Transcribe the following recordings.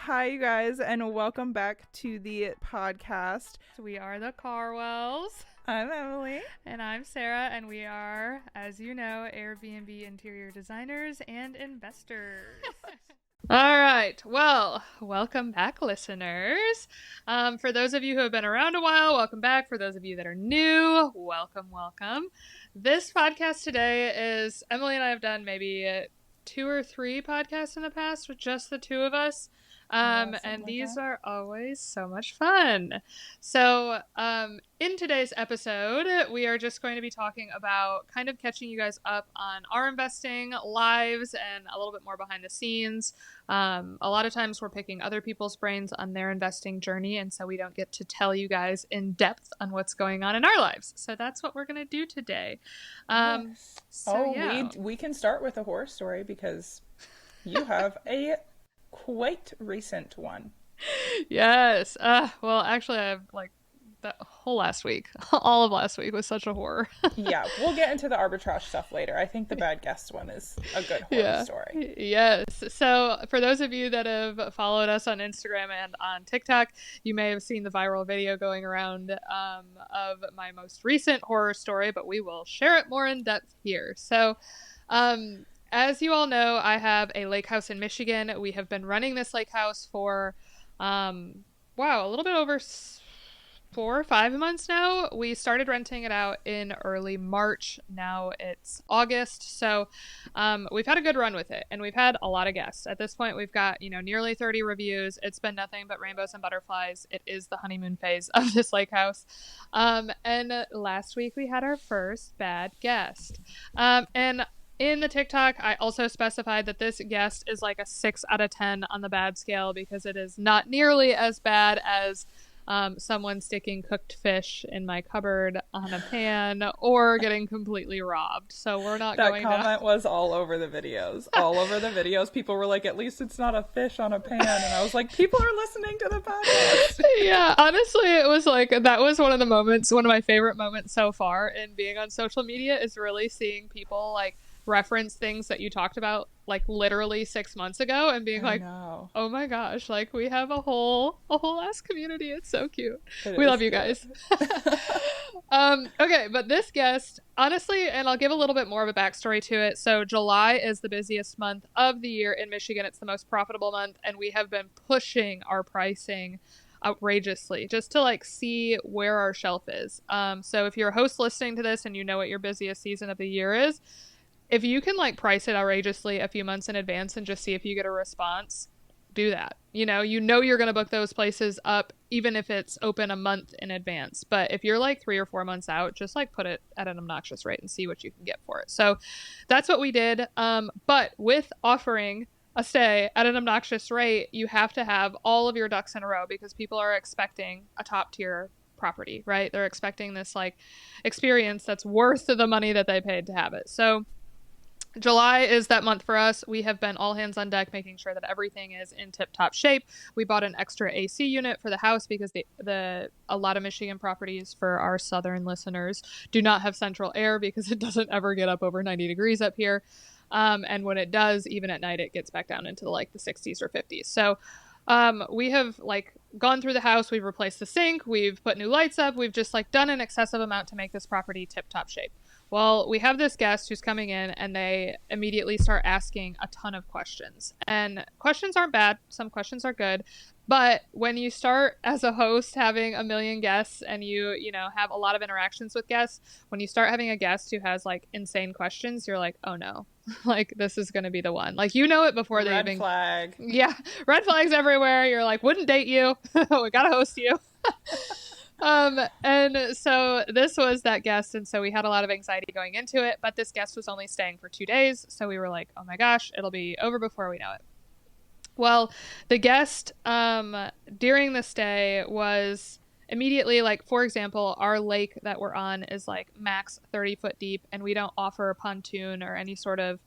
Hi, you guys, and welcome back to the podcast. We are the KarWells. I'm Emily. And I'm Sarah, and we are, as you know, Airbnb interior designers and investors. All right. Well, welcome back, listeners. For those of you who have been around a while, welcome back. For those of you that are new, welcome. This podcast today is, Emily and I have done maybe 2 or 3 podcasts in the past with just the two of us. And these are always so much fun. So, in today's episode, we are just going to be talking about kind of catching you guys up on our investing lives and a little bit more behind the scenes. A lot of times we're picking other people's brains on their investing journey, and so we don't get to tell you guys in depth on what's going on in our lives. So that's what we're going to do today. Yes. We can start with a horror story because you have a quite recent one. Yes. Well, actually, I have that whole last week. All of last week was such a horror. Yeah, we'll get into the arbitrage stuff later. I think the bad guest one is a good horror story. Yes. So for those of you that have followed us on Instagram and on TikTok, you may have seen the viral video going around of my most recent horror story, but we will share it more in depth here. So, as you all know, I have a lake house in Michigan. We have been running this lake house for, a little bit over 4 or 5 months now. We started renting it out in early March. Now it's August. So we've had a good run with it, and we've had a lot of guests. At this point, we've got, nearly 30 reviews. It's been nothing but rainbows and butterflies. It is the honeymoon phase of this lake house. And last week we had our first bad guest. And in the TikTok, I also specified that this guest is like a 6 out of 10 on the bad scale because it is not nearly as bad as someone sticking cooked fish in my cupboard on a pan or getting completely robbed. So we're not going That comment was all over the videos. All over the videos. People were like, at least it's not a fish on a pan. And I was like, people are listening to the podcast. Yeah, honestly, it was like, that was one of my favorite moments so far in being on social media is really seeing people like reference things that you talked about like literally 6 months ago and being oh my gosh, like we have a whole ass community. It's so cute. We love you guys. Okay, but this guest, honestly, and I'll give a little bit more of a backstory to it. So July is the busiest month of the year in Michigan. It's the most profitable month, and we have been pushing our pricing outrageously just to like see where our shelf is. So if you're a host listening to this and you know what your busiest season of the year is, if you can like price it outrageously a few months in advance and just see if you get a response, do that. You know you're going to book those places up even if it's open a month in advance. But if you're like 3 or 4 months out, just like put it at an obnoxious rate and see what you can get for it. So that's what we did. But with offering a stay at an obnoxious rate, you have to have all of your ducks in a row because people are expecting a top tier property, right? They're expecting this like experience that's worth the money that they paid to have it. So July is that month for us. We have been all hands on deck making sure that everything is in tip-top shape. We bought an extra AC unit for the house because a lot of Michigan properties, for our southern listeners, do not have central air because it doesn't ever get up over 90 degrees up here. And when it does, even at night, it gets back down into like the 60s or 50s. So we have like gone through the house. We've replaced the sink. We've put new lights up. We've just like done an excessive amount to make this property tip-top shape. Well, we have this guest who's coming in and they immediately start asking a ton of questions. And questions aren't bad. Some questions are good. But when you start as a host having a million guests and you have a lot of interactions with guests, when you start having a guest who has like insane questions, you're like, oh no, like this is going to be the one. Like, it before they even... Red flag. Yeah. Red flags everywhere. You're like, wouldn't date you. We got to host you. And so this was that guest. And so we had a lot of anxiety going into it, but this guest was only staying for 2 days. So we were like, oh my gosh, it'll be over before we know it. Well, the guest, during the stay was immediately like, for example, our lake that we're on is like max 30 foot deep and we don't offer a pontoon or any sort of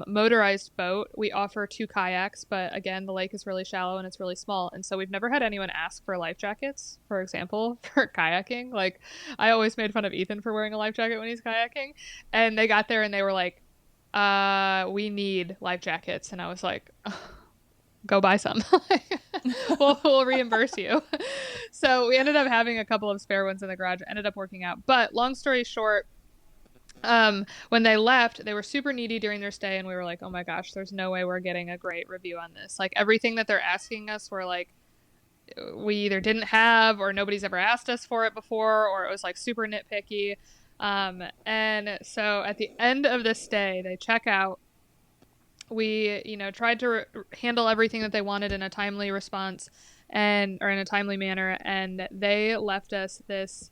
motorized boat. We offer 2 kayaks, but again, the lake is really shallow and it's really small. And so we've never had anyone ask for life jackets, for example, for kayaking. Like I always made fun of Ethan for wearing a life jacket when he's kayaking. And they got there and they were like, we need life jackets. And I was like, go buy some. we'll reimburse you. So we ended up having a couple of spare ones in the garage. It ended up working out. But long story short, when they left, they were super needy during their stay, and we were like, oh my gosh, there's no way we're getting a great review on this. Like, everything that they're asking us, we're like, we either didn't have, or nobody's ever asked us for it before, or it was like super nitpicky. And so at the end of the stay, they check out. We, tried to handle everything that they wanted in a timely response or in a timely manner, and they left us this.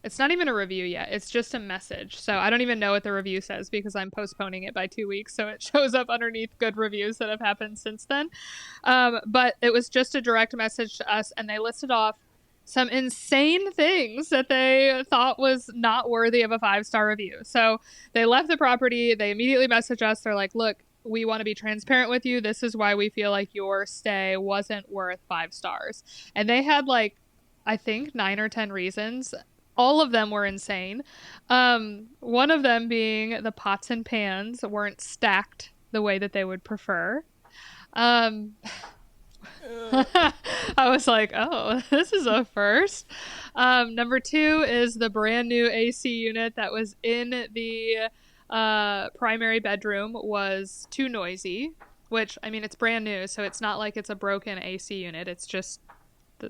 It's not even a review yet. It's just a message. So I don't even know what the review says because I'm postponing it by 2 weeks. So it shows up underneath good reviews that have happened since then. But it was just a direct message to us, and they listed off some insane things that they thought was not worthy of a 5-star review. So they left the property. They immediately messaged us. They're like, look, we want to be transparent with you. This is why we feel like your stay wasn't worth 5 stars. And they had I think 9 or 10 reasons. All of them were insane. One of them being the pots and pans weren't stacked the way that they would prefer. I was like, oh, this is a first. Number 2 is the brand new AC unit that was in the primary bedroom was too noisy, which, I mean, it's brand new, so it's not like it's a broken AC unit. It's just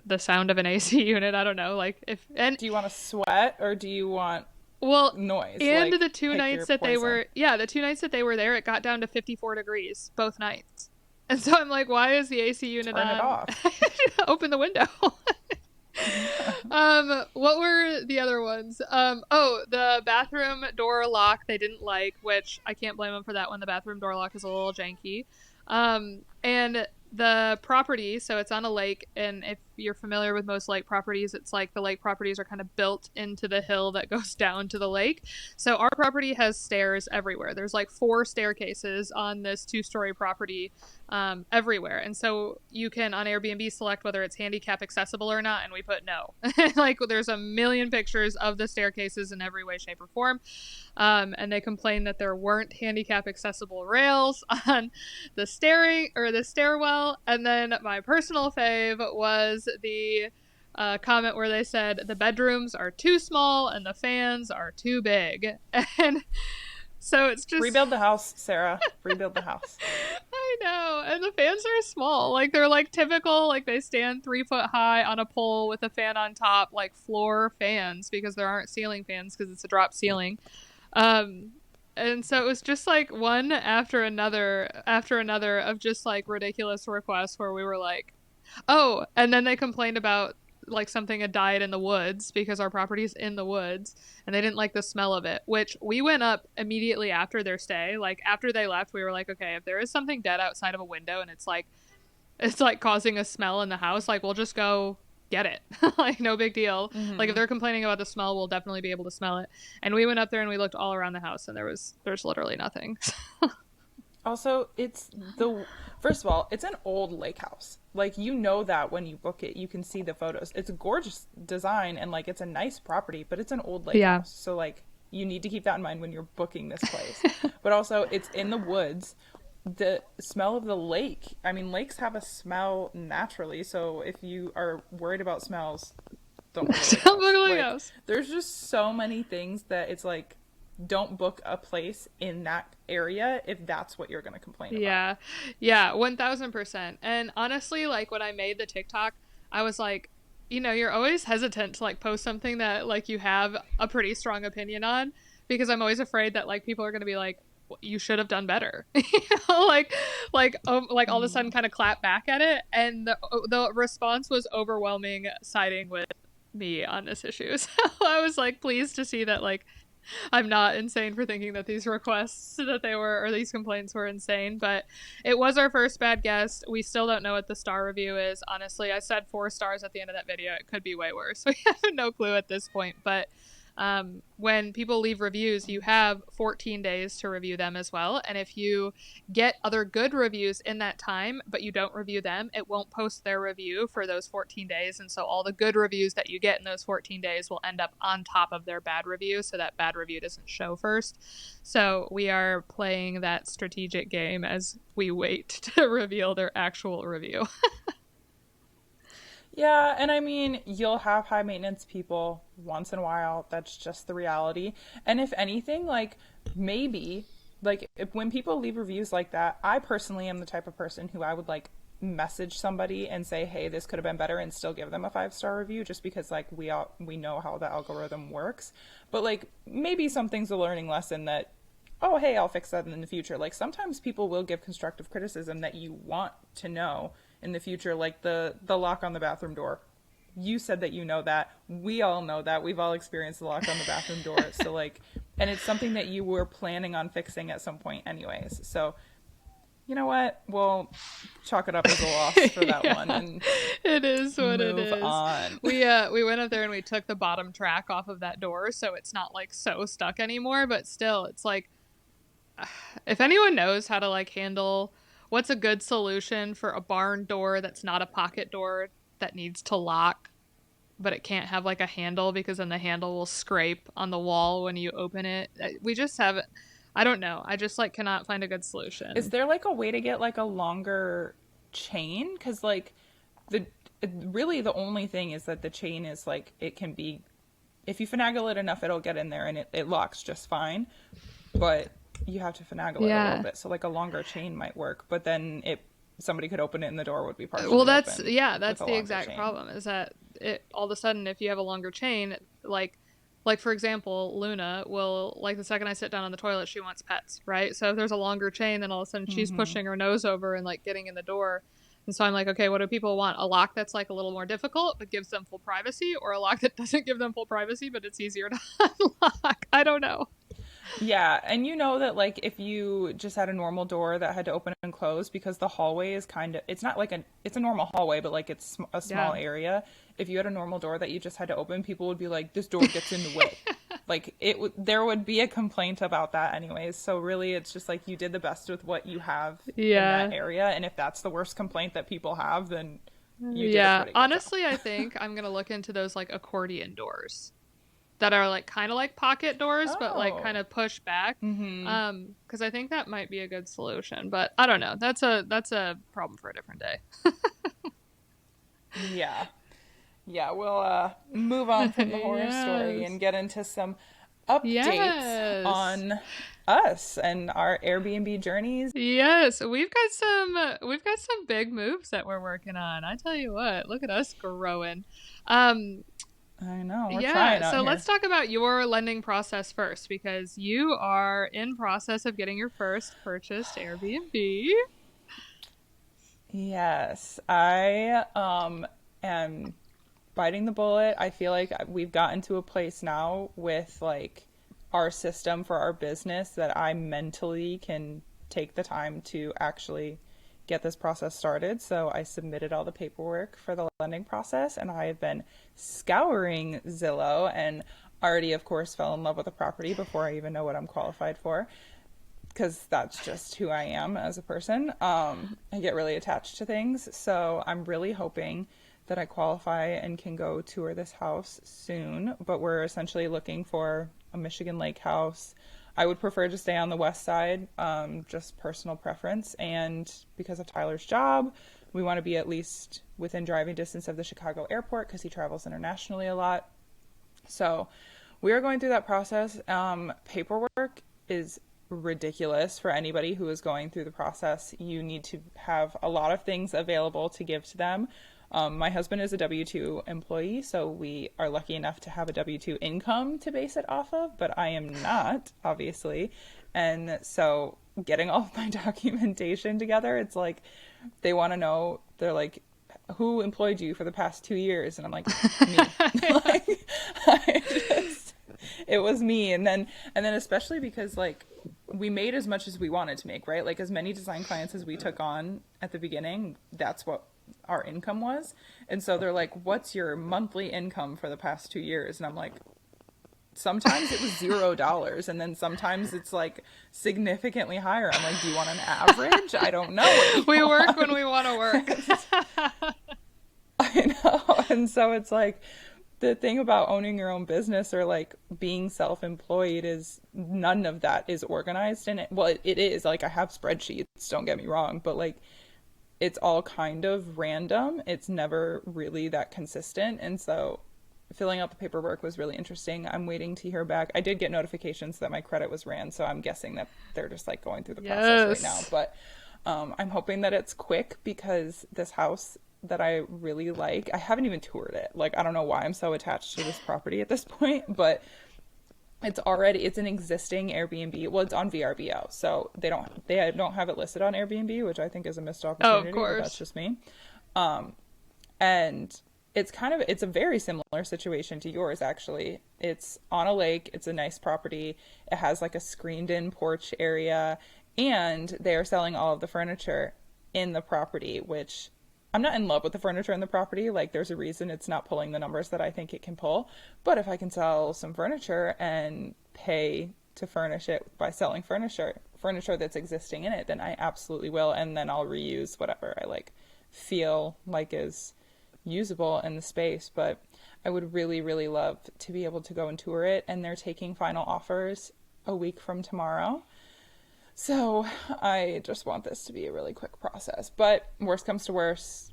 the sound of an AC unit. I don't know. Do you want to sweat or do you want noise? And the 2 nights that they were there, it got down to 54 degrees both nights. And so I'm like, why is the AC unit on? Turn it off. Open the window. What were the other ones? The bathroom door lock they didn't like, which I can't blame them for that one. The bathroom door lock is a little janky. And the property, so it's on a lake, and if you're familiar with most lake properties, it's like the lake properties are kind of built into the hill that goes down to the lake. So our property has stairs everywhere. There's 4 staircases on this 2-story property everywhere. And so you can on Airbnb select whether it's handicap accessible or not, and we put no. There's a million pictures of the staircases in every way, shape, or form. And they complained that there weren't handicap accessible rails on the stairwell. And then my personal fave was the comment where they said the bedrooms are too small and the fans are too big. And so it's just rebuild the house, Sarah. Rebuild the house. I know. And the fans are small. They're typical, they stand 3 foot high on a pole with a fan on top, floor fans, because there aren't ceiling fans because it's a drop ceiling. And so it was just one after another of just ridiculous requests where we were like, oh, and then they complained about something had died in the woods because our property's in the woods and they didn't like the smell of it, which we went up immediately after their stay. After they left, we were like, okay, if there is something dead outside of a window and it's causing a smell in the house, we'll just go get it. No big deal. Mm-hmm. If they're complaining about the smell, we'll definitely be able to smell it. And we went up there and we looked all around the house and there's literally nothing. Also, first of all, it's an old lake house. That when you book it, you can see the photos. It's a gorgeous design and it's a nice property, but it's an old lake house. So you need to keep that in mind when you're booking this place. But also, it's in the woods. The smell of the lake, lakes have a smell naturally, so if you are worried about smells, don't book a lake house. There's just so many things that it's don't book a place in that area if that's what you're going to complain about. Yeah, 1000%. And honestly, when I made the TikTok, I was like, you're always hesitant to post something that you have a pretty strong opinion on, because I'm always afraid that people are going to be like, you should have done better. All of a sudden kind of clap back at it. And the response was overwhelming, siding with me on this issue. So I was pleased to see that I'm not insane for thinking that these requests or these complaints were insane, but it was our first bad guest. We still don't know what the star review is. Honestly, I said 4 stars at the end of that video. It could be way worse. We have no clue at this point, but when people leave reviews, you have 14 days to review them as well. And if you get other good reviews in that time, but you don't review them, it won't post their review for those 14 days. And so all the good reviews that you get in those 14 days will end up on top of their bad review. So that bad review doesn't show first. So we are playing that strategic game as we wait to reveal their actual review. Yeah, and I mean, you'll have high maintenance people once in a while. That's just the reality. And if anything, like maybe, like if, when people leave reviews like that, I personally am the type of person who I would like message somebody and say, "Hey, this could have been better," and still give them a 5-star review just because like we know how the algorithm works. But like maybe something's a learning lesson that, oh, hey, I'll fix that in the future. Like sometimes people will give constructive criticism that you want to know in the future, like the lock on the bathroom door. You said that you know that. We all know that. We've all experienced the lock on the bathroom door. So like, and it's something that you were planning on fixing at some point anyways. So you know what? We'll chalk it up as a loss for that Yeah, one and it is what it move is. on. We went up there and we took the bottom track off of that door, so it's not like so stuck anymore. But still, it's like if anyone knows how to like handle what's a good solution for a barn door that's not a pocket door that needs to lock, but it can't have like a handle because then the handle will scrape on the wall when you open it. We just have, I don't know. I just like cannot find a good Is solution. there like a way to get like a longer chain? Because like the really the only thing is that the chain is like it can be, if you finagle it enough, it'll get in there and it locks just fine. But you have to finagle it a little Yeah. bit. So like a longer chain might work, but then it somebody could open it and the door would be Well, partially that's open yeah, with that's a the longer exact chain. problem is that it all of a sudden if you have a longer chain, like for example, Luna will like the second I sit down on the toilet, she wants pets, right? So if there's a longer chain, then all of a sudden she's Mm-hmm. pushing her nose over and like getting in the door. And so I'm like, okay, what do people want? A lock that's like a little more difficult but gives them full privacy, or a lock that doesn't give them full privacy but it's easier to unlock? I don't know. Yeah, and you know that like if you just had a normal door that had to open and close because the hallway is kind of it's not like it's a normal hallway but like it's a small Yeah. area. If you had a normal door that you just had to open, people would be like this door gets in the way. Like it would there would be a complaint about that anyways. So really it's just like you did the best with what you have in that Yeah. area and if that's the worst complaint that people have, then you did a Yeah. pretty good job. Honestly, I think I'm going to look into those like accordion doors that are like kind of like pocket doors but like kind Oh. of push back, Mhm. because I think that might be a good solution, but I don't know, that's a problem for a different day. Yeah. Yeah, we'll move on from the horror story Yes. and get into some updates Yes. on us and our Airbnb journeys. Yes, we've got some big moves that we're working on. I tell you what, look at us growing. um I know, we're Yeah, trying out so let's here. talk about your lending process first because you are in process of getting your first purchased Airbnb. Yes, I am biting the bullet. I feel like we've gotten to a place now with like our system for our business that I mentally can take the time to actually get this process started. So I submitted all the paperwork for the lending process and I have been scouring Zillow and already of course fell in love with the property before I even know what I'm qualified for because that's just who I am as a person. I get really attached to things. So I'm really hoping that I qualify and can go tour this house soon. But we're essentially looking for a Michigan Lake house. I would prefer to stay on the west side, just personal preference. And because of Tyler's job, we want to be at least within driving distance of the Chicago airport because he travels internationally a lot. So we are going through that process. Paperwork is ridiculous for anybody who is going through the process. You need to have a lot of things available to give to them. My husband is a W 2 employee, so we are lucky enough to have a W 2 income to base it off of, but I am not, obviously. And so getting all of my documentation together, it's like they want to know, they're like, who employed you for the past 2 years? And I'm like, me. Like, I just, it was me. And then especially because like we made as much as we wanted to make, right? Like as many design clients as we took on at the beginning, that's what our income was. And so they're like, what's your monthly income for the past 2 years? And I'm like, sometimes it was $0 and then sometimes it's like significantly higher. I'm like, do you want an average? I don't know what you We work when want. we want to work. I know. And so it's like the thing about owning your own business or like being self-employed is none of that is organized in it. Well, it is like I have spreadsheets, don't get me wrong, but like it's all kind of random. It's never really that consistent. And so filling out the paperwork was really interesting. I'm waiting to hear back. I did get notifications that my credit was ran, so I'm guessing that they're just like going through the process right now. Yes. But I'm hoping that it's quick because this house that I really like, I haven't even toured it. Like, I don't know why I'm so attached to this property at this point, but it's an existing Airbnb. Well, it's on VRBO, so they don't have it listed on Airbnb, which I think is a missed Oh, of opportunity, but that's course. just me. And it's a very similar situation to yours actually. It's on a lake, it's a nice property. It has like a screened in porch area, and they are selling all of the furniture in the property, which I'm not in love with the furniture in the property. Like, there's a reason it's not pulling the numbers that I think it can pull. But if I can sell some furniture and pay to furnish it by selling furniture that's existing in it, then I absolutely will. And then I'll reuse whatever I like feel like is usable in the space. But I would really, really love to be able to go and tour it. And they're taking final offers a week from tomorrow. So I just want this to be a really quick process. But worst comes to worst,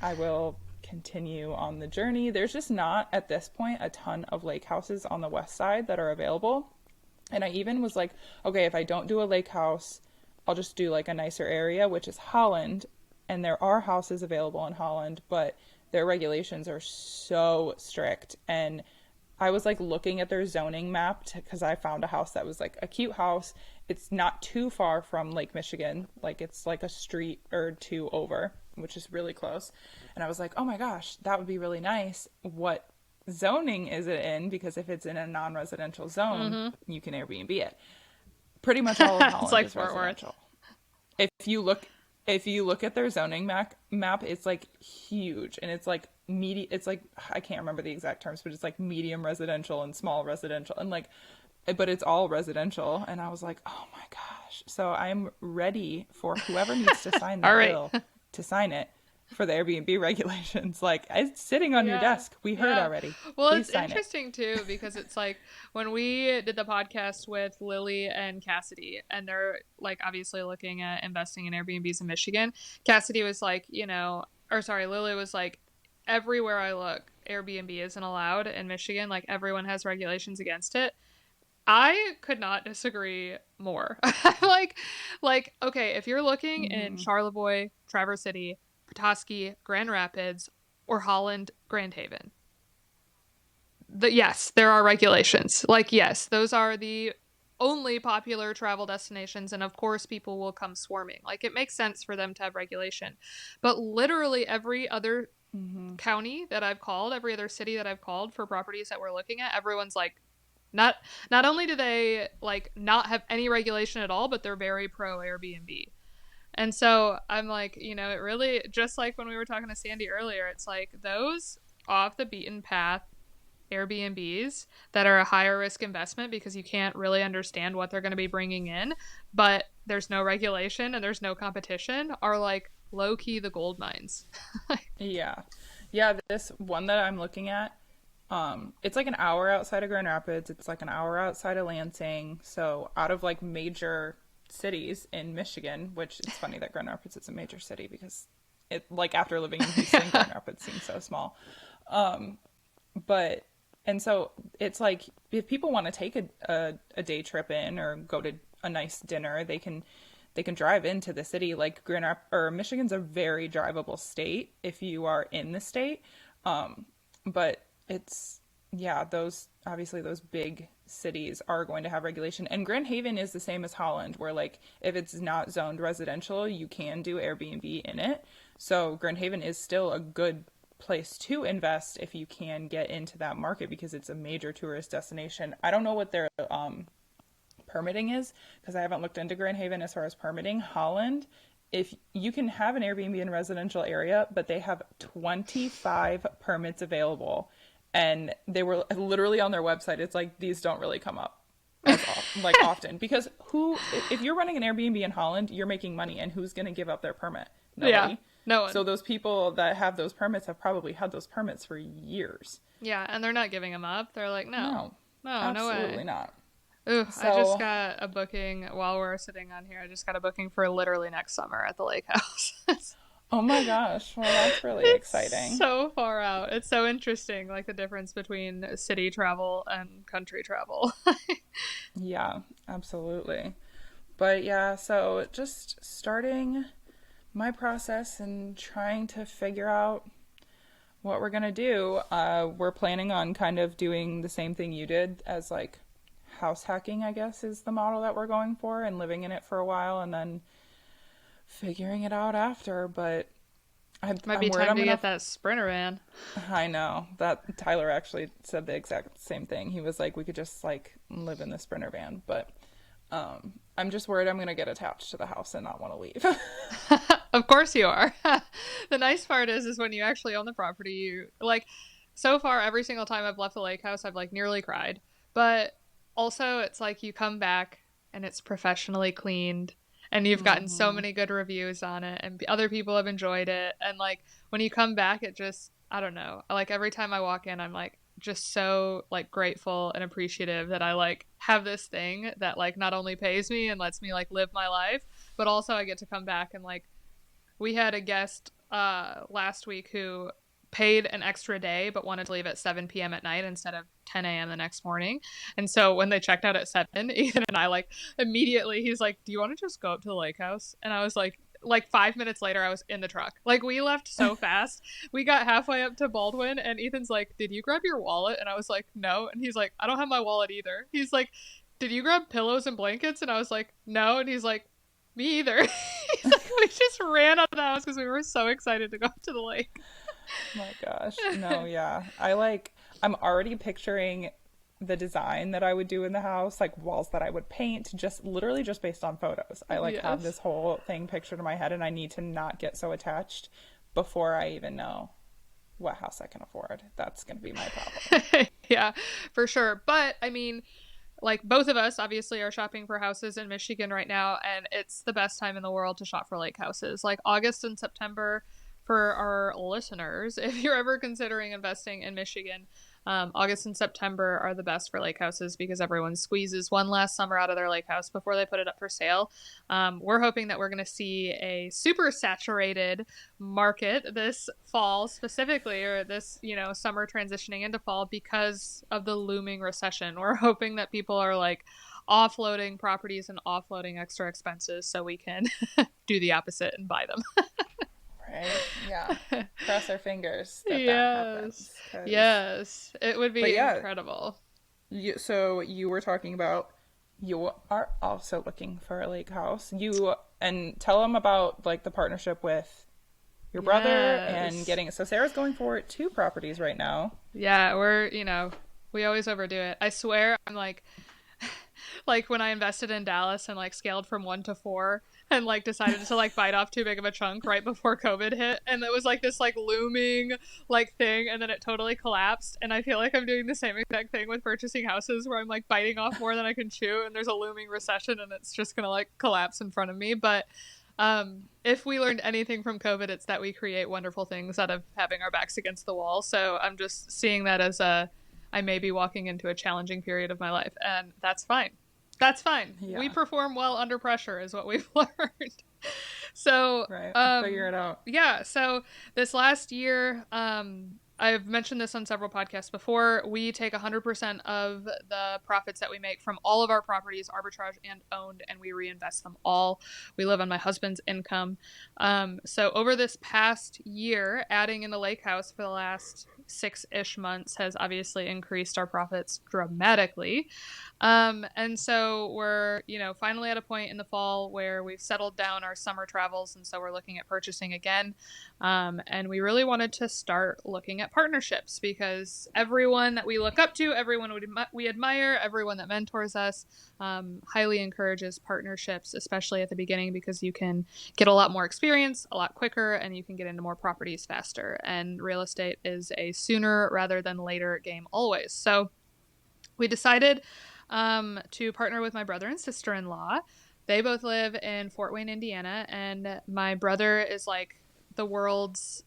I will continue on the journey. There's just not, at this point, a ton of lake houses on the west side that are available. And I even was like, okay, if I don't do a lake house, I'll just do like a nicer area, which is Holland. And there are houses available in Holland, but their regulations are so strict. And I was like looking at their zoning map because I found a house that was like a cute house. It's not too far from Lake Michigan. Like, it's like a street or two over, which is really close. And I was like, oh my gosh, that would be really nice. What zoning is it in? Because if it's in a non-residential zone, Mm-hmm. you can Airbnb it. Pretty much all of It's Holland like is Fort Worth. residential. If you look at their zoning map, it's like huge, and it's like it's like, I can't remember the exact terms, but it's like medium residential and small residential, and like, but it's all residential. And I was like, oh my gosh. So I'm ready for whoever needs to sign All that right. bill to sign it for the Airbnb regulations. Like, it's sitting on your Yeah. desk. We heard Yeah. already. Well, Please it's sign it. interesting too because it's like when we did the podcast with Lily and Cassidy, and they're like obviously looking at investing in Airbnbs in Michigan. Cassidy was like, or sorry, Lily was like, everywhere I look, Airbnb isn't allowed in Michigan. Like, everyone has regulations against it. I could not disagree more. Okay, if you're looking in Mm-hmm. Charlevoix, Traverse City, Petoskey, Grand Rapids, or Holland, Grand Haven, yes, there are regulations. Like, yes, those are the only popular travel destinations, and of course, people will come swarming. Like, it makes sense for them to have regulation. But literally every other Mm-hmm. county that I've called, every other city that I've called for properties that we're looking at, everyone's like, not only do they like not have any regulation at all, but they're very pro Airbnb. And so I'm like, it really, just like when we were talking to Sandy earlier, it's like those off the beaten path Airbnbs that are a higher risk investment because you can't really understand what they're going to be bringing in, but there's no regulation and there's no competition, are like low key the gold mines. Yeah. Yeah, this one that I'm looking at, it's like an hour outside of Grand Rapids. It's like an hour outside of Lansing. So out of like major cities in Michigan, which it's funny that Grand Rapids is a major city because it, like, after living in Houston, Grand Rapids seems so small. But and so it's like, if people want to take a day trip in or go to a nice dinner, they can drive into the city. Like, Michigan's a very drivable state if you are in the state. But it's, yeah, those big cities are going to have regulation. And Grand Haven is the same as Holland, where like, if it's not zoned residential, you can do Airbnb in it. So Grand Haven is still a good place to invest if you can get into that market because it's a major tourist destination. I don't know what their permitting is because I haven't looked into Grand Haven as far as permitting. Holland, if you can have an Airbnb in a residential area, but they have 25 permits available, and they were literally on their website. It's like, these don't really come up as often because if you're running an Airbnb in Holland, you're making money, and who's going to give up their permit? Yeah, Nobody. no one. So those people that have those permits have probably had those permits for years. Yeah, and they're not giving them up. They're like, no, No, no way. absolutely not. Ooh, I just So got a booking while we're sitting on here. I just got a booking for literally next summer at the lake house. Oh my gosh. Well, that's really It's exciting. so far out. It's so interesting, like the difference between city travel and country travel. Yeah, absolutely. But yeah, so just starting my process and trying to figure out what we're gonna do. We're planning on kind of doing the same thing you did as like house hacking, I guess, is the model that we're going for, and living in it for a while and then figuring it out after. But Might I'm be worried time I'm to gonna. get that Sprinter van. I know that Tyler actually said the exact same thing. He was like, we could just like live in the Sprinter van, but I'm just worried I'm gonna get attached to the house and not want to leave. Of course you are. The nice part is when you actually own the property, you like so far every single time I've left the lake house, I've like nearly cried. But also it's like you come back and it's professionally cleaned and you've gotten so Hmm. many good reviews on it and other people have enjoyed it and like when you come back it just I don't know. Like every time I walk in I'm like just so like grateful and appreciative that I like have this thing that like not only pays me and lets me like live my life, but also I get to come back and like we had a guest last week who paid an extra day but wanted to leave at 7 p.m. at night instead of 10 a.m. the next morning. And so when they checked out at 7, Ethan and I like immediately he's like, "Do you want to just go up to the lake house?" And I was like 5 minutes later I was in the truck. Like we left so fast. We got halfway up to Baldwin and Ethan's like, "Did you grab your wallet?" And I was like, "No." And he's like, "I don't have my wallet either." He's like, "Did you grab pillows and blankets?" And I was like, "No." And he's like, "Me either." He's like, we just ran out of the house because we were so excited to go up to the lake. My gosh. No, yeah. I'm already picturing the design that I would do in the house, like walls that I would paint, just literally just based on photos. I like have Yes. this whole thing pictured in my head and I need to not get so attached before I even know what house I can afford. That's going to be my problem. Yeah, for sure. But I mean, like both of us obviously are shopping for houses in Michigan right now, and it's the best time in the world to shop for lake houses. Like August and September for our listeners, if you're ever considering investing in Michigan, August and September are the best for lake houses because everyone squeezes one last summer out of their lake house before they put it up for sale. We're hoping that we're going to see a super saturated market this fall specifically, or this, summer transitioning into fall because of the looming recession. We're hoping that people are like offloading properties and offloading extra expenses so we can do the opposite and buy them. Right? Yeah. Cross our fingers that that Yes. happens cuz Yes. It would but be yeah, incredible. so you were talking about you are also looking for a lake house. You and tell them about like the partnership with your brother and Yes. getting it. So Sarah's going for 2 properties right now. Yeah, we always overdo it. I swear I'm like when I invested in Dallas and like scaled from 1 to 4 and like decided to like bite off too big of a chunk right before COVID hit. And it was like this like looming like thing. And then it totally collapsed. And I feel like I'm doing the same exact thing with purchasing houses where I'm like biting off more than I can chew. And there's a looming recession and it's just going to like collapse in front of me. But if we learned anything from COVID, it's that we create wonderful things out of having our backs against the wall. So I'm just seeing that as I may be walking into a challenging period of my life, and that's fine. That's fine. We Yeah, perform well under pressure, is what we've learned. So, right. Figure it out. yeah. So this last year, I've mentioned this on several podcasts before. We take 100% of the profits that we make from all of our properties, arbitrage and owned, and we reinvest them all. We live on my husband's income. So over this past year, adding in the lake house for the last 6-ish months has obviously increased our profits dramatically. And so we're, finally at a point in the fall where we've settled down our summer travels. And so we're looking at purchasing again. And we really wanted to start looking at partnerships because everyone that we look up to, everyone we admire, everyone that mentors us, highly encourages partnerships, especially at the beginning, because you can get a lot more experience a lot quicker and you can get into more properties faster. And real estate is a sooner rather than later game always. So we decided to partner with my brother and sister-in-law. They both live in Fort Wayne, Indiana, and my brother is like the world's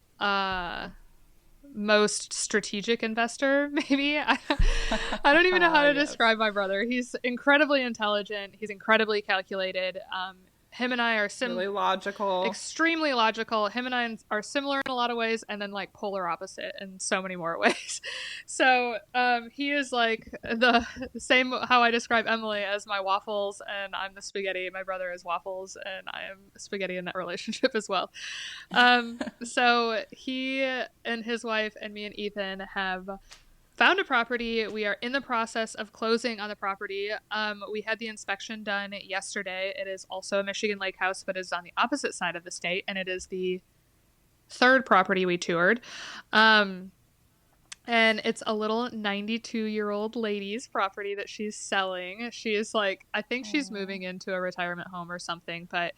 most strategic investor, maybe. I don't even know how to Yes. describe my brother. He's incredibly intelligent. He's incredibly calculated. him and I are Really logical. extremely logical. Him and I are similar in a lot of ways, and then like polar opposite in so many more ways. So he is like the same how I describe Emily as my waffles, and I'm the spaghetti. My brother is waffles, and I am spaghetti in that relationship as well. So he and his wife and me and Ethan have found a property. We are in the process of closing on the property. We had the inspection done yesterday. It is also a Michigan lake house, but is on the opposite side of the state, and it is the third property we toured. And it's a little 92-year-old lady's property that she's selling. She is like, I think she's moving into a retirement home or something, but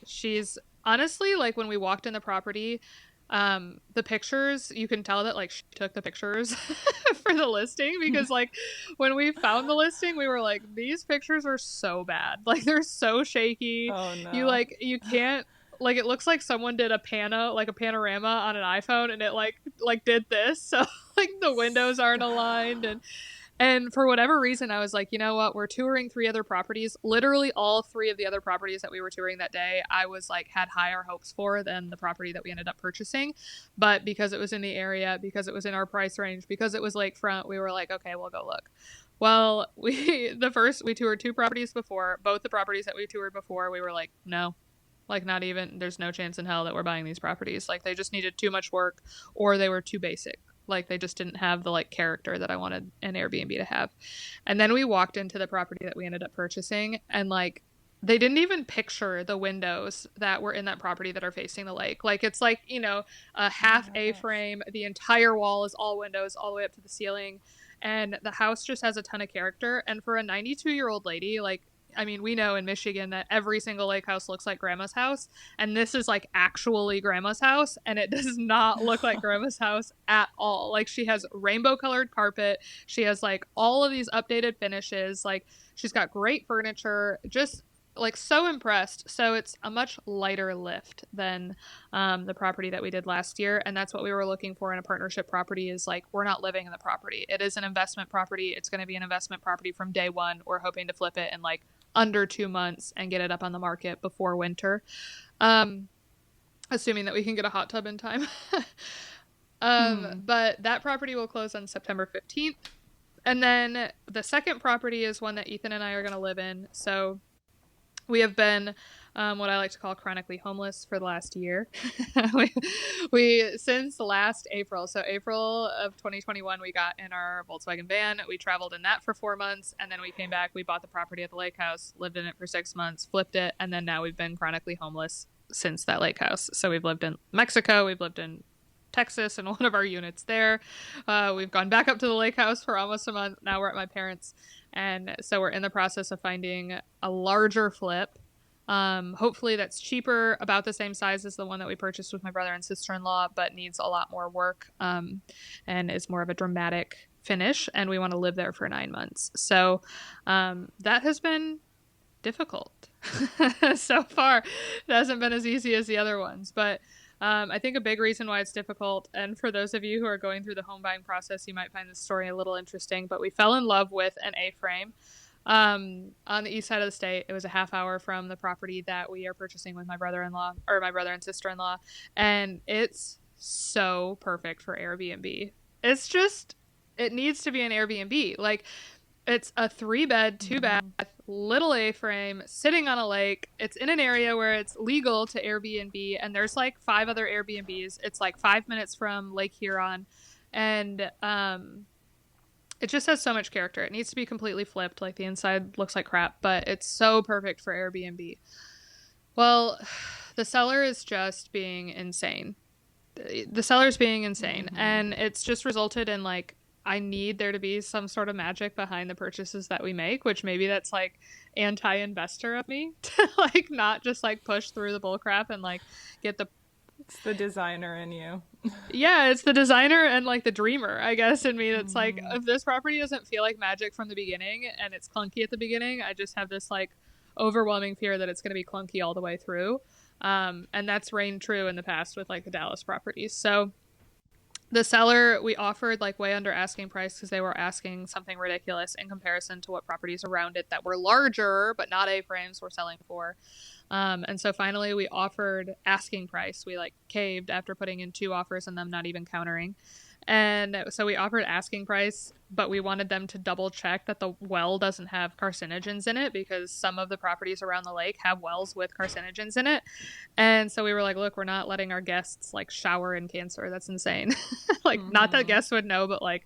she's honestly like when we walked in the property, the pictures, you can tell that like she took the pictures for the listing because like when we found the listing, we were like, these pictures are so bad. Like they're so shaky. Oh no. You can't like it looks like someone did a panorama on an iPhone and it like did this. So like the windows aren't aligned and for whatever reason, I was like, you know what? We're touring 3 other properties. Literally all 3 of the other properties that we were touring that day, I was like, had higher hopes for than the property that we ended up purchasing. But because it was in the area, because it was in our price range, because it was lakefront, we were like, okay, we'll go look. Well, we toured 2 properties before. Both the properties that we toured before, we were like, no, like not even, there's no chance in hell that we're buying these properties. Like they just needed too much work or they were too basic. Like they just didn't have the like character that I wanted an Airbnb to have. And then we walked into the property that we ended up purchasing and like they didn't even picture the windows that were in that property that are facing the lake. Like it's like, you know, a half A-frame, the entire wall is all windows all the way up to the ceiling. And the house just has a ton of character. And for a 92-year-old lady, like I mean, we know in Michigan that every single lake house looks like grandma's house, and this is like actually grandma's house, and it does not look like grandma's house at all. Like she has rainbow colored carpet, she has like all of these updated finishes, like she's got great furniture, just like so impressed. So it's a much lighter lift than the property that we did last year, and that's what we were looking for in a partnership property. Is like we're not living in the property, it is an investment property. It's going to be an investment property from day one. We're hoping to flip it in like under 2 months and get it up on the market before winter, assuming that we can get a hot tub in time. But that property will close on September 15th, and then the second property is one that Ethan and I are going to live in. So we have been what I like to call chronically homeless for the last year. we since last April, so April of 2021, we got in our Volkswagen van. We traveled in that for 4 months, and then we came back. We bought the property at the lake house, lived in it for 6 months, flipped it, and then now we've been chronically homeless since that lake house. So we've lived in Mexico, we've lived in Texas in one of our units there. We've gone back up to the lake house for almost a month. Now we're at my parents'. And so we're in the process of finding a larger flip. Hopefully that's cheaper, about the same size as the one that we purchased with my brother and sister-in-law, but needs a lot more work, and is more of a dramatic finish. And we want to live there for 9 months. So that has been difficult so far. It hasn't been as easy as the other ones, but I think a big reason why it's difficult, and for those of you who are going through the home buying process, you might find this story a little interesting, but we fell in love with an A-frame on the east side of the state. It was a half hour from the property that we are purchasing with my brother-in-law, or my brother and sister-in-law, and it's so perfect for Airbnb. It's just, it needs to be an Airbnb. Like, it's a 3-bed, 2-bath, little A-frame, sitting on a lake. It's in an area where it's legal to Airbnb, and there's like 5 other Airbnbs. It's like 5 minutes from Lake Huron, and it just has so much character. It needs to be completely flipped. Like the inside looks like crap, but it's so perfect for Airbnb. Well, the seller is just being insane. The seller's being insane, and it's just resulted in like, I need there to be some sort of magic behind the purchases that we make, which maybe that's like anti-investor of me to like not just like push through the bullcrap and like get the... It's the designer in you. Yeah, it's the designer and like the dreamer, I guess, in me that's like, if this property doesn't feel like magic from the beginning and it's clunky at the beginning, I just have this like overwhelming fear that it's going to be clunky all the way through. And that's reigned true in the past with like the Dallas properties. So The seller, we offered like way under asking price because they were asking something ridiculous in comparison to what properties around it that were larger but not A-frames were selling for. And so finally we offered asking price. We like caved after putting in 2 offers and them not even countering. And so we offered asking price, but we wanted them to double check that the well doesn't have carcinogens in it because some of the properties around the lake have wells with carcinogens in it. And so we were like, look, we're not letting our guests like shower in cancer. That's insane. Like, not that guests would know, but like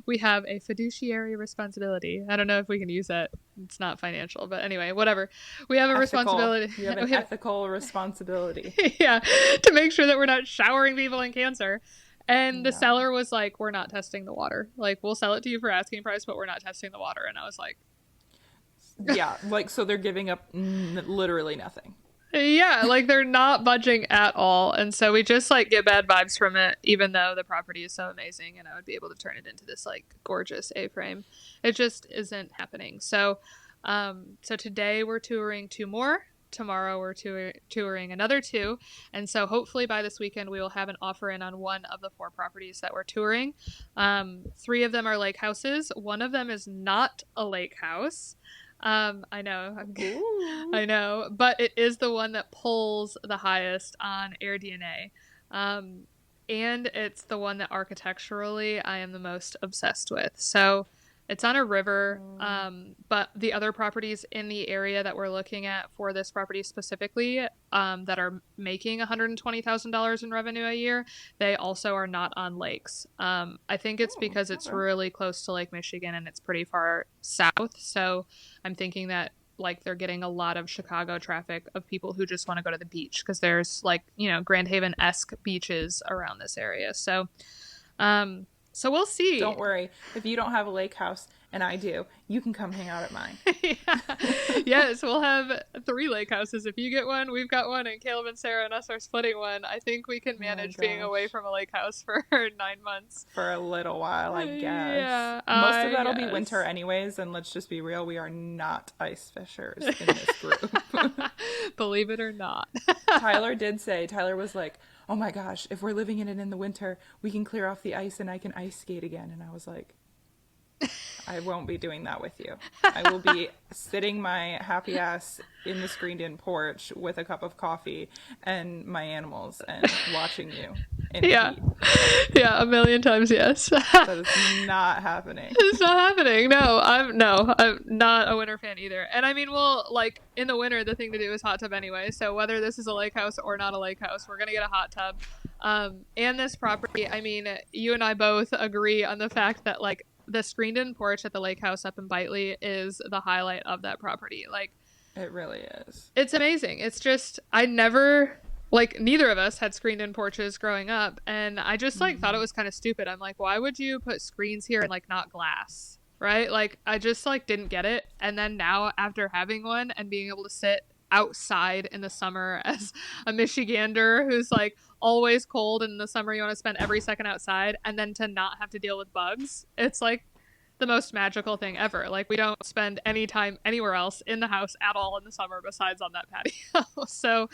we have a fiduciary responsibility. I don't know if we can use that. It's not financial, but anyway, whatever. We have a responsibility. You have an ethical responsibility. Yeah, to make sure that we're not showering people in cancer. And the seller was like, we're not testing the water. Like, we'll sell it to you for asking price, but we're not testing the water. And I was like... Yeah, like, so they're giving up literally nothing. Yeah, like, they're not budging at all. And so we just, like, get bad vibes from it, even though the property is so amazing and I would be able to turn it into this, like, gorgeous A-frame. It just isn't happening. So, so today we're touring 2 more. Tomorrow we're touring another 2, and so hopefully by this weekend we will have an offer in on 1 of the 4 properties that we're touring. 3 of them are lake houses. 1 of them is not a lake house. I know, I know, but it is the one that pulls the highest on AirDNA, and it's the one that architecturally I am the most obsessed with. So it's on a river, but the other properties in the area that we're looking at for this property specifically, that are making $120,000 in revenue a year, they also are not on lakes. I think it's because it's really close to Lake Michigan and it's pretty far south. So I'm thinking that like they're getting a lot of Chicago traffic of people who just want to go to the beach because there's like, you know, Grand Haven-esque beaches around this area. So, so we'll see. Don't worry. If you don't have a lake house, and I do, you can come hang out at mine. Yeah. Yes, we'll have 3 lake houses. If you get one, we've got one, and Caleb and Sarah and us are splitting one. I think we can manage being away from a lake house for 9 months. For a little while, I guess. Yeah, most of that'll be winter anyways, and let's just be real, we are not ice fishers in this group. Believe it or not. Tyler was like, oh my gosh, if we're living in it in the winter, we can clear off the ice and I can ice skate again. And I was like, I won't be doing that with you. I will be sitting my happy ass in the screened-in porch with a cup of coffee and my animals and watching you. Yeah. Yeah, a million times yes. That is not happening. It's not happening. No, I'm not a winter fan either. And I mean, well, like in the winter, the thing to do is hot tub anyway. So whether this is a lake house or not a lake house, we're gonna get a hot tub. And this property, I mean, you and I both agree on the fact that like the screened-in porch at the lake house up in Bitely is the highlight of that property. Like, it really is. It's amazing. It's just neither of us had screened-in porches growing up, and I just like thought it was kind of stupid. I'm like, why would you put screens here and like not glass, right? Like, I just like didn't get it. And then now after having one and being able to sit outside in the summer as a Michigander who's like always cold, and in the summer you want to spend every second outside, and then to not have to deal with bugs, it's like the most magical thing ever. Like, we don't spend any time anywhere else in the house at all in the summer besides on that patio. So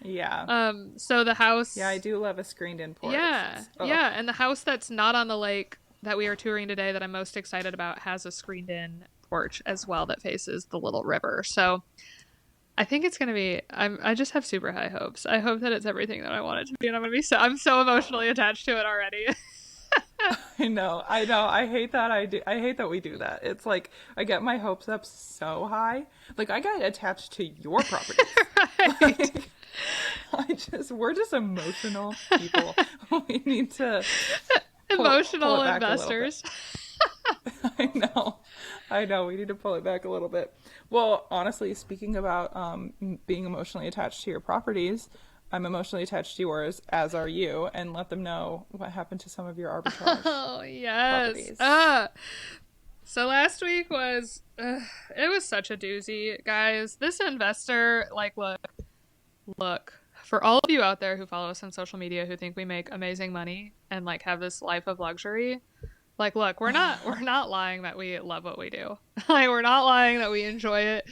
yeah, so the house, I do love a screened-in porch. Yeah, and the house that's not on the lake that we are touring today that I'm most excited about has a screened-in porch as well that faces the little river. So I think it's gonna be. I just have super high hopes. I hope that it's everything that I want it to be, and I'm so emotionally attached to it already. I know. I hate that. I hate that we do that. It's like I get my hopes up so high. Like, I got attached to your properties. Right. Like, we're just emotional people. We need to emotional investors. I know. We need to pull it back a little bit. Well, honestly, speaking about being emotionally attached to your properties, I'm emotionally attached to yours, as are you, and let them know what happened to some of your arbitrage. Oh, yes. So last week was, it was such a doozy, guys. This investor, like, look, for all of you out there who follow us on social media who think we make amazing money and, like, have this life of luxury, Like, look, we're not lying that we love what we do. Like, we're not lying that we enjoy it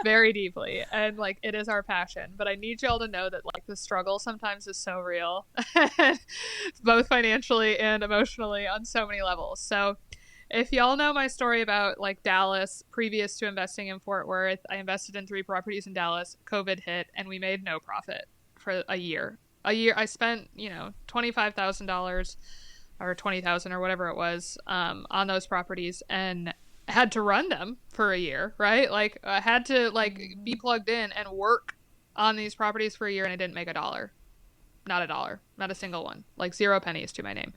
very deeply, and like it is our passion. But I need y'all to know that like the struggle sometimes is so real, both financially and emotionally on so many levels. So if y'all know my story about like Dallas, previous to investing in Fort Worth, I invested in 3 properties in Dallas. COVID hit, and we made no profit for a year. I spent, $25,000 or 20,000 or whatever it was, on those properties, and had to run them for a year, right? Like I had to like be plugged in and work on these properties for a year, and I didn't make a dollar. Not a dollar, not a single one, like 0 pennies to my name.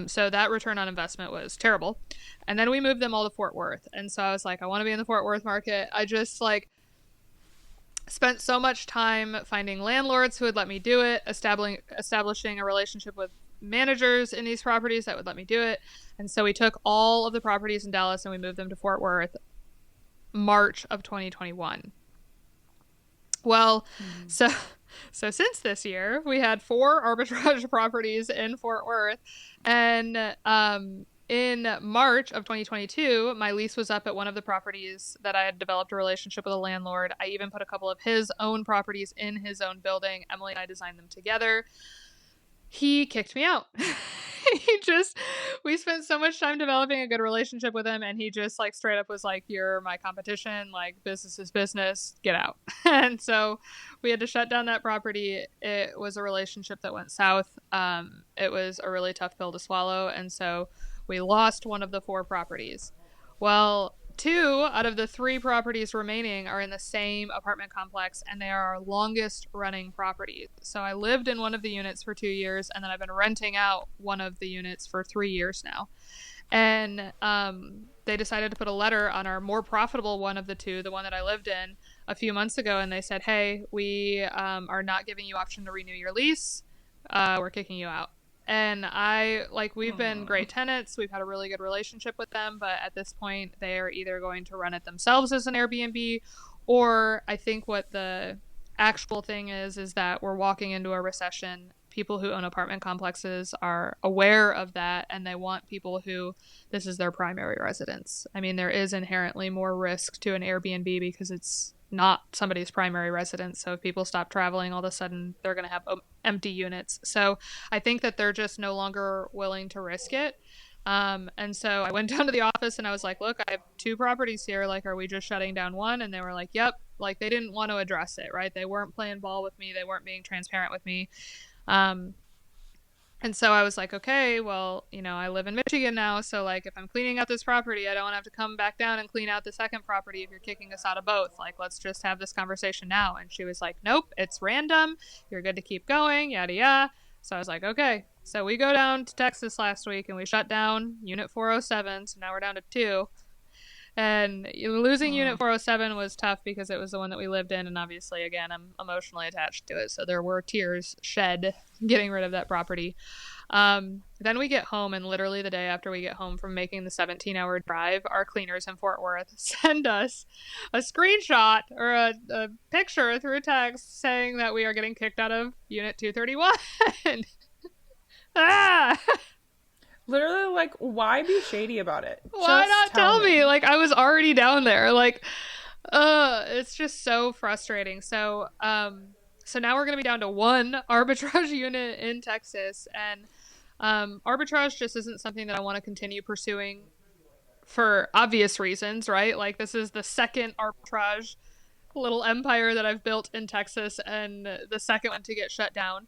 So that return on investment was terrible. And then we moved them all to Fort Worth. And so I was like, I want to be in the Fort Worth market. I just like spent so much time finding landlords who would let me do it, establishing a relationship with managers in these properties that would let me do it. And so we took all of the properties in Dallas and we moved them to Fort Worth March of 2021. Well, so since this year, we had 4 arbitrage properties in Fort Worth, and in March of 2022, my lease was up at one of the properties that I had developed a relationship with a landlord. I even put a couple of his own properties in his own building. Emily and I designed them together. He kicked me out. We spent so much time developing a good relationship with him, and he just like straight up was like, you're my competition, like business is business, get out. And so we had to shut down that property. It was a relationship that went south. It was a really tough pill to swallow, and so we lost one of the 4 properties. Well, 2 out of the 3 properties remaining are in the same apartment complex, and they are our longest running properties. So I lived in one of the units for 2 years, and then I've been renting out one of the units for 3 years now. And they decided to put a letter on our more profitable one of the 2, the one that I lived in, a few months ago, and they said, hey, we are not giving you option to renew your lease. We're kicking you out. And we've been great tenants. We've had a really good relationship with them. But at this point, they are either going to run it themselves as an Airbnb, or I think what the actual thing is that we're walking into a recession. People who own apartment complexes are aware of that, and they want people who this is their primary residence. I mean, there is inherently more risk to an Airbnb because it's not somebody's primary residence. So if people stop traveling, all of a sudden they're going to have empty units. So I think that they're just no longer willing to risk it. And so I went down to the office and I was like, look, I have 2 properties here. Like, are we just shutting down one? And they were like, yep. Like, they didn't want to address it, right? They weren't playing ball with me. They weren't being transparent with me. And so I was like, okay, well, I live in Michigan now. So like, if I'm cleaning out this property, I don't have to come back down and clean out the second property if you're kicking us out of both. Like, let's just have this conversation now. And she was like, nope, it's random. You're good to keep going, yada, yada. So I was like, okay. So we go down to Texas last week and we shut down unit 407. So now we're down to 2. And losing unit 407 was tough because it was the one that we lived in. And obviously, again, I'm emotionally attached to it. So there were tears shed getting rid of that property. Then we get home, and literally the day after we get home from making the 17-hour drive, our cleaners in Fort Worth send us a screenshot or a picture through text saying that we are getting kicked out of unit 231. Ah! Literally, like, why be shady about it? Why not tell me? Like, I was already down there. Like, it's just so frustrating. So now we're gonna be down to 1 arbitrage unit in Texas, and arbitrage just isn't something that I want to continue pursuing for obvious reasons, right? Like, this is the second arbitrage little empire that I've built in Texas, and the second one to get shut down.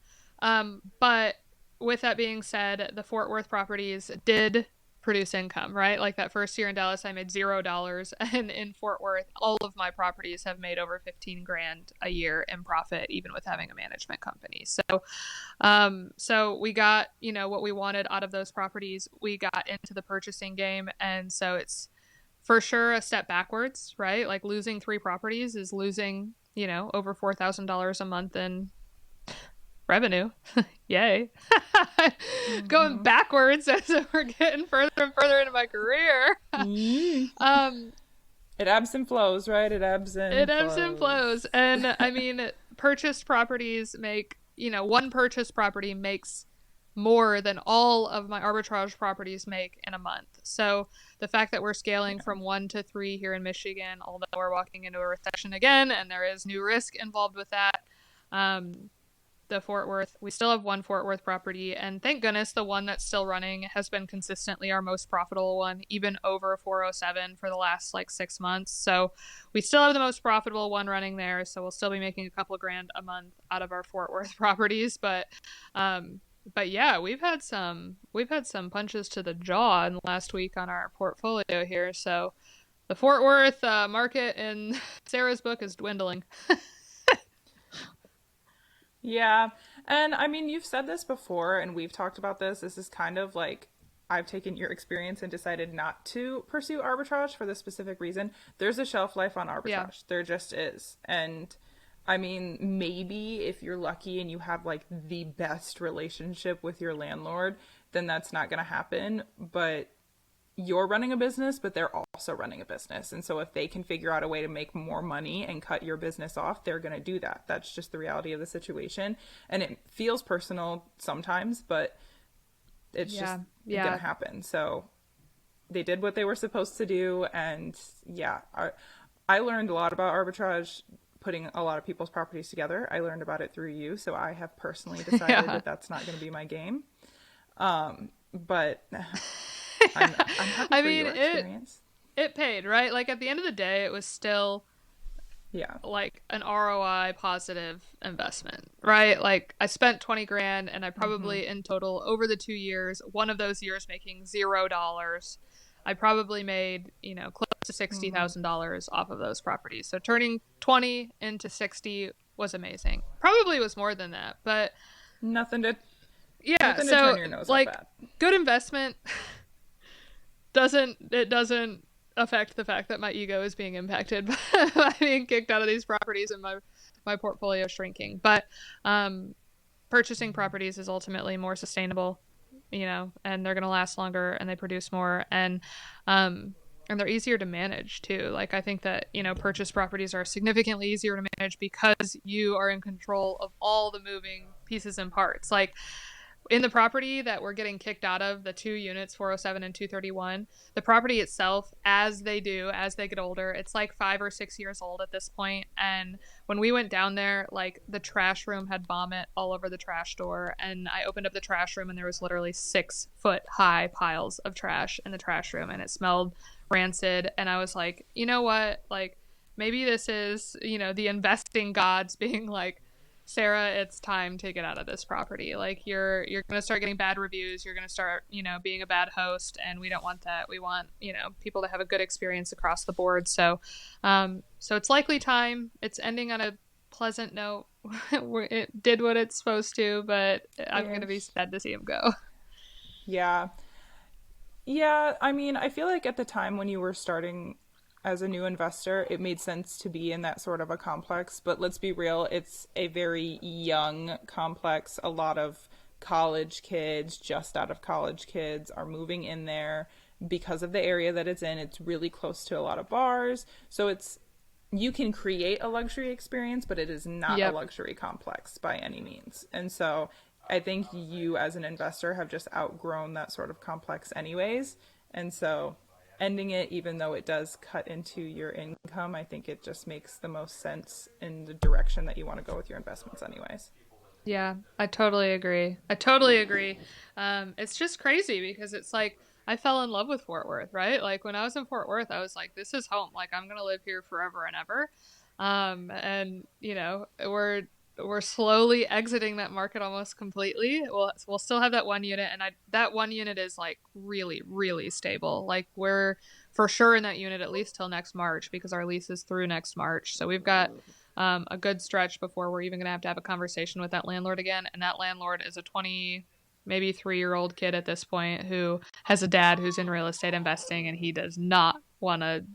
But with that being said, the Fort Worth properties did produce income, right? Like that first year in Dallas, I made $0. And in Fort Worth, all of my properties have made over 15 grand a year in profit, even with having a management company. So we got, what we wanted out of those properties. We got into the purchasing game. And so it's for sure a step backwards, right? Like losing 3 properties is losing, over $4,000 a month in revenue. Yay. Going backwards as we're getting further and further into my career. It ebbs and flows, right? It ebbs and flows. And I mean, purchased properties make, one purchased property makes more than all of my arbitrage properties make in a month. So the fact that we're scaling from 1 to 3 here in Michigan, although we're walking into a recession again and there is new risk involved with that, the Fort Worth, we still have one Fort Worth property, and thank goodness the one that's still running has been consistently our most profitable one, even over 407 for the last like 6 months. So we still have the most profitable one running there, so we'll still be making a couple of grand a month out of our Fort Worth properties. But yeah, we've had some punches to the jaw in the last week on our portfolio here. So the Fort Worth market in Sarah's book is dwindling. Yeah. And I mean, you've said this before, and we've talked about this. This is kind of like I've taken your experience and decided not to pursue arbitrage for this specific reason. There's a shelf life on Yeah. arbitrage. There just is. And I mean, maybe if you're lucky and you have like the best relationship with your landlord, then that's not going to happen. But you're running a business, but they're also running a business. And so if they can figure out a way to make more money and cut your business off, they're going to do that. That's just the reality of the situation. And it feels personal sometimes, but it's just Yeah. going Yeah. to happen. So they did what they were supposed to do. And yeah, I learned a lot about arbitrage putting a lot of people's properties together. I learned about it through you. So I have personally decided Yeah. that that's not going to be my game. But I'm happy I for mean, your it experience. it paid, right? Like at the end of the day, it was still Yeah. like an ROI positive investment, right? Like I spent 20 grand and I Mm-hmm. probably in total over the 2 years, one of those years making $0, I probably made, close to Mm-hmm. $60,000 off of those properties. So turning 20 into 60 was amazing. Probably was more than that, but Nothing to yeah, nothing to turn so your nose up like at. good investment doesn't affect the fact that my ego is being impacted by being kicked out of these properties and my portfolio shrinking. But um, purchasing properties is ultimately more sustainable, and they're going to last longer and they produce more and they're easier to manage too. Like I think that purchase properties are significantly easier to manage because you are in control of all the moving pieces and parts. Like in the property that we're getting kicked out of, the two units, 407 and 231, the property itself, as they get older, it's like 5 or 6 years old at this point. And when we went down there, like the trash room had vomit all over the trash door. And I opened up the trash room and there was literally 6 foot high piles of trash in the trash room and it smelled rancid. And I was like, you know what? Like, maybe this is, the investing gods being like, Sarah, it's time to get out of this property. Like you're going to start getting bad reviews. You're going to start, being a bad host, and we don't want that. We want, people to have a good experience across the board. So it's likely time. It's ending on a pleasant note. It did what it's supposed to, but I'm going to be Ish. sad to see him go. Yeah. Yeah, I mean, I feel like at the time when you were starting as a new investor, it made sense to be in that sort of a complex. But let's be real, it's a very young complex. A lot of college kids, just out of college kids, are moving in there because of the area that it's in. It's really close to a lot of bars. So you can create a luxury experience, but it is not a Yep. luxury complex by any means. And so I think you, as an investor, have just outgrown that sort of complex, anyways. And so ending it, even though it does cut into your income, I think it just makes the most sense in the direction that you want to go with your investments, anyways. Yeah, I totally agree. I totally agree. It's just crazy because it's like I fell in love with Fort Worth, right? Like when I was in Fort Worth, I was like, this is home. Like I'm gonna live here forever and ever. And we're slowly exiting that market almost completely. We'll still have that one unit, and that one unit is like really, really stable. Like we're for sure in that unit at least till next March because our lease is through next March. So we've got a good stretch before we're even going to have a conversation with that landlord again. And that landlord is a 20, maybe 3-year-old kid at this point who has a dad who's in real estate investing and he does not want to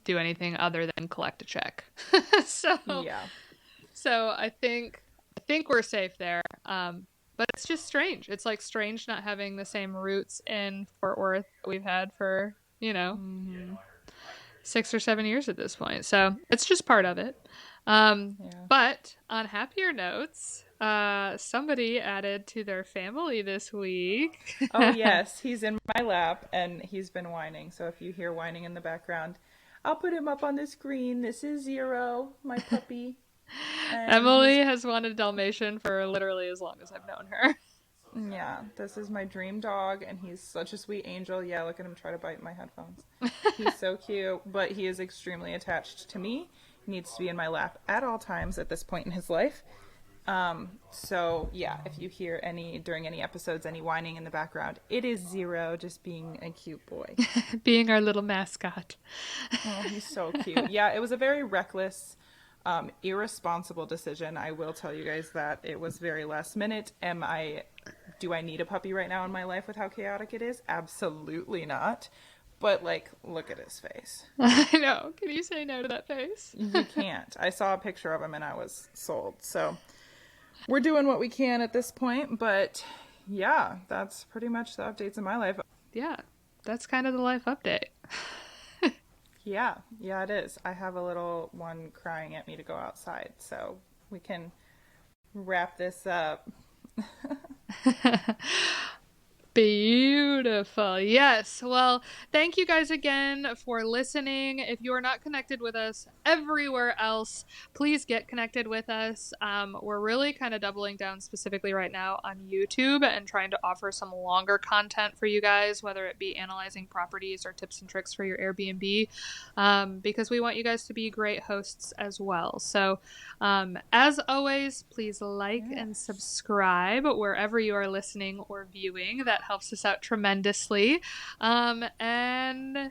do anything other than collect a check. so, Yeah. so I think we're safe there. But it's just strange. It's like strange not having the same roots in Fort Worth that we've had for, 6 or 7 years at this point. So it's just part of it. Yeah. But on happier notes, somebody added to their family this week. Oh, yes, he's in my lap and he's been whining. So if you hear whining in the background, I'll put him up on the screen. This is Zero, my puppy. And Emily he's, has wanted a Dalmatian for literally as long as I've known her. yeah, this is my dream dog and he's such a sweet angel. Yeah, look at him try to bite my headphones. He's so cute, but he is extremely attached to me. He needs to be in my lap at all times at this point in his life. So yeah, if you hear during any episodes, any whining in the background, it is Zero just being a cute boy. Being our little mascot. Oh, he's so cute. Yeah, it was a very reckless, irresponsible decision. I will tell you guys that it was very last minute. Do I need a puppy right now in my life with how chaotic it is? Absolutely not. But like, look at his face. I know. Can you say no to that face? You can't. I saw a picture of him and I was sold. So we're doing what we can at this point, but yeah, that's pretty much the updates in my life. Yeah, that's kind of the life update. Yeah, it is. I have a little one crying at me to go outside, so we can wrap this up. Beautiful. Yes. Well, thank you guys again for listening. If you are not connected with us everywhere else, please get connected with us. We're really kind of doubling down specifically right now on YouTube and trying to offer some longer content for you guys, whether it be analyzing properties or tips and tricks for your Airbnb, because we want you guys to be great hosts as well. So, as always, please like and subscribe wherever you are listening or viewing. That helps us out tremendously. And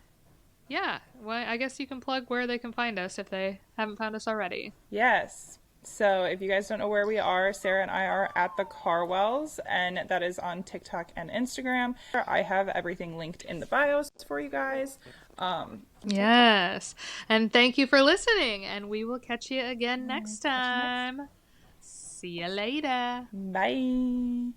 yeah, well, I guess you can plug where they can find us if they haven't found us already. Yes. So if you guys don't know where we are, Sarah and I are at the KarWells, and that is on TikTok and Instagram. I have everything linked in the bios for you guys. Yes. And thank you for listening, and we will catch you again next time. See you later. Bye.